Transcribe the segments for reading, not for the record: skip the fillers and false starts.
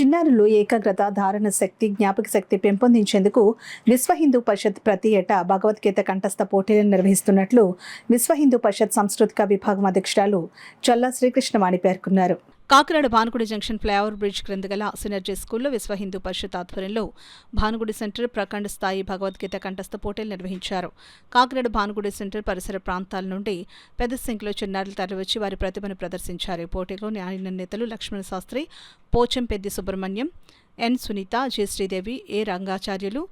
చిన్నారులు ఏకాగ్రత, ధారణ శక్తి, జ్ఞాపక శక్తి పెంపొందించేందుకు విశ్వ హిందూ పరిషత్ ప్రతి ఏటా భగవద్గీత కంఠస్థ పోటీలను నిర్వహిస్తున్నట్లు విశ్వ హిందూ పరిషత్ సాంస్కృతిక విభాగం అధ్యక్షురాలు చల్లా శ్రీకృష్ణవాణి పేర్కొన్నారు. Kakinada Bhanugudi junction flyover bridge క్రింద గల సినర్జీ స్కూల్లో విశ్వ హిందూ పరిషత్ ఆధ్వర్యంలో భానుగుడి సెంటర్ ప్రఖండ స్థాయి భగవద్గీత కంఠస్థ పోటీలు నిర్వహించారు. కాకినాడ భానుగుడి సెంటర్ పరిసర ప్రాంతాల నుండి పెద్ద సంఖ్యలో చిన్నారులు తరలివచ్చి వారి ప్రతిభను ప్రదర్శించారు. ఈ పోటీలో న్యాయ నేతలు లక్ష్మణ శాస్త్రి, పోచంపెద్ది సుబ్రహ్మణ్యం, ఎన్ సునీత, జి శ్రీదేవి, ఏ రంగాచార్యులు,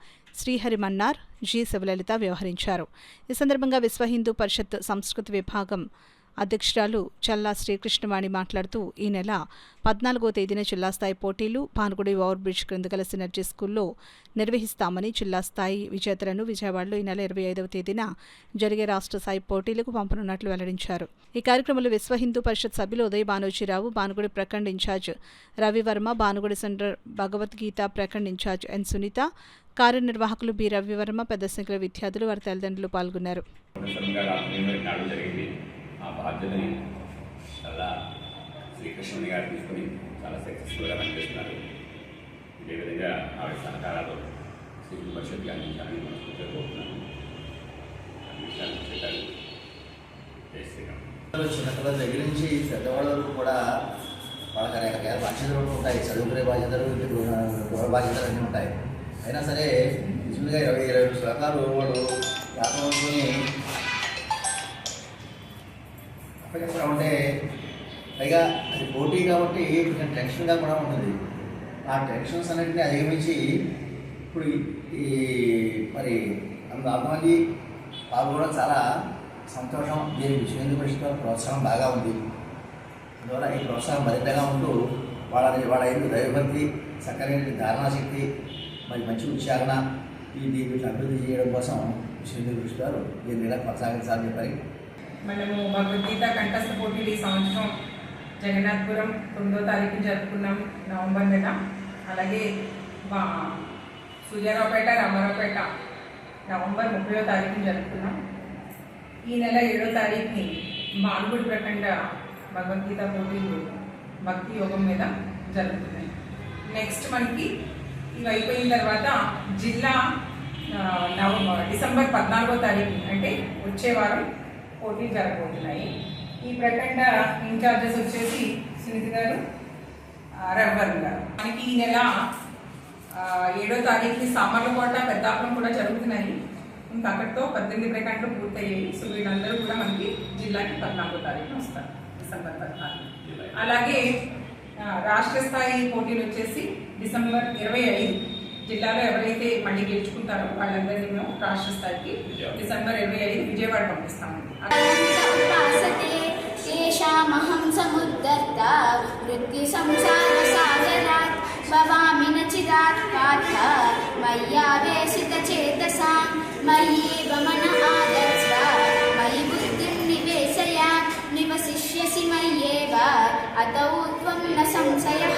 శ్రీహరి మన్నార్, జి శివలలిత వ్యవహరించారు. ఈ సందర్భంగా విశ్వ హిందూ పరిషత్ సంస్కృతి విభాగం అధ్యక్షురాలు చల్లా శ్రీకృష్ణవాణి మాట్లాడుతూ ఈ నెల 14వ తేదీన జిల్లా స్థాయి పోటీలు భానుగుడి ఓవర్ బ్రిడ్జ్ క్రింద గల సినర్జీ స్కూల్లో నిర్వహిస్తామని, జిల్లా స్థాయి విజేతలను విజయవాడలో ఈ నెల 25వ తేదీన జరిగే రాష్ట్ర స్థాయి పోటీలకు పంపనున్నట్లు వెల్లడించారు. ఈ కార్యక్రమంలో విశ్వ హిందూ పరిషత్ సభ్యులు ఉదయ్ భానోజీరావు, భానుగుడి ప్రఖండ్ ఇన్ఛార్జ్ రవివర్మ, భానుగుడి సెంటర్ భగవద్గీత ప్రఖండ్ ఇన్ఛార్జ్ ఎన్ సునీత, కార్యనిర్వాహకులు బి రవివర్మ, పెద్ద సంఖ్యలో విద్యార్థులు వారి తల్లిదండ్రులు పాల్గొన్నారు. ఆ బాధ్యతని చాలా శ్రీకృష్ణుని గారు తీసుకుని చాలా సక్సెస్ఫుల్గా పనిచేస్తున్నారు. ఇదేవిధంగా ఆవిడ సహకారాలు శ్రీ పరిషత్గా అందించాలని మనస్ఫూర్తిగా కోరుతున్నాను. చిన్నపిల్లల దగ్గర నుంచి పెద్దవాళ్ళ వరకు కూడా వాళ్ళకి రకరకాల బాధ్యతలు ఉంటాయి. చదువుకునే బాధ్యతలు, గృహ బాధ్యతలు అన్నీ ఉంటాయి. అయినా సరే నిజంగా 20-22 శ్లోకాలు వాళ్ళు వ్యాపంలోని ఉంటే పైగా అది పోటీ కాబట్టి కొంచెం టెన్షన్గా కూడా ఉంటుంది. ఆ టెన్షన్స్ అన్నింటినీ అధిగమించి ఇప్పుడు ఈ మరి అంతమంది పాల్గొనడం చాలా సంతోషం. దీని విశ్వ హిందూ పరిషత్ ప్రోత్సాహం బాగా ఉంది. అందువల్ల ఈ ప్రోత్సాహం మరింతగా ఉంటూ వాళ్ళ ఎందుకు దైవభక్తి, చక్కని ధారణాశక్తి, మరి మంచి ఉచ్చారణ వీటిని అభివృద్ధి చేయడం కోసం విశ్వ హిందూ పరిషత్ వారు దీన్ని ఇలా కొనసాగించాలని చెప్పారు. మనము భగవద్గీత కంఠస్థ పోటీలు ఈ సంవత్సరం జగన్నాథపురం 9వ తారీఖు జరుపుకున్నాం, నవంబర్ నెల. అలాగే సూర్యారావుపేట, రామారావుపేట నవంబర్ 30వ తారీఖున జరుపుకున్నాం. ఈ నెల 7వ తారీఖుని భానుగుడి ప్రఖండ భగవద్గీత పోటీలు భక్తి యోగం మీద జరుగుతున్నాయి. నెక్స్ట్ మనకి ఇవి అయిపోయిన తర్వాత జిల్లా డిసెంబర్ 14వ తారీఖు అంటే వచ్చే వారం పోటీలు జరగబోతున్నాయి. ఈ ప్రఖండ ఇన్ఛార్జెస్ వచ్చేసి సునీత గారు, రవివర్మ గారు. మనకి ఈ నెల 7వ తారీఖుని సామర్లకోట, పెద్దాపురం కూడా జరుగుతున్నాయి. ఇంకా అక్కడితో 18 ప్రఖండలు పూర్తయ్యాయి. సో వీళ్ళందరూ కూడా మనకి జిల్లాకి 14వ తారీఖున వస్తారు, డిసెంబర్ 14. అలాగే రాష్ట్ర స్థాయి పోటీలు వచ్చేసి డిసెంబర్ 25. జిల్లాలో ఎవరైతే మళ్ళీ గెలుచుకుంటారో వాళ్ళందరినీ మేము రాష్ట్ర స్థాయికి డిసెంబర్ 25 విజయవాడ పంపిస్తామండి. తేషామహం సముద్ధర్త మృత్యు సంసార సాగరాత్ భవామి నచిదాత్ పార్థ మయ్యావేశిత చేతసాం మయ్యేవ మన ఆదర్శ మయి బుద్ధిం నివేశయ నివసిష్యసి మయ్యేవ అతౌ త్వం న సంశయః.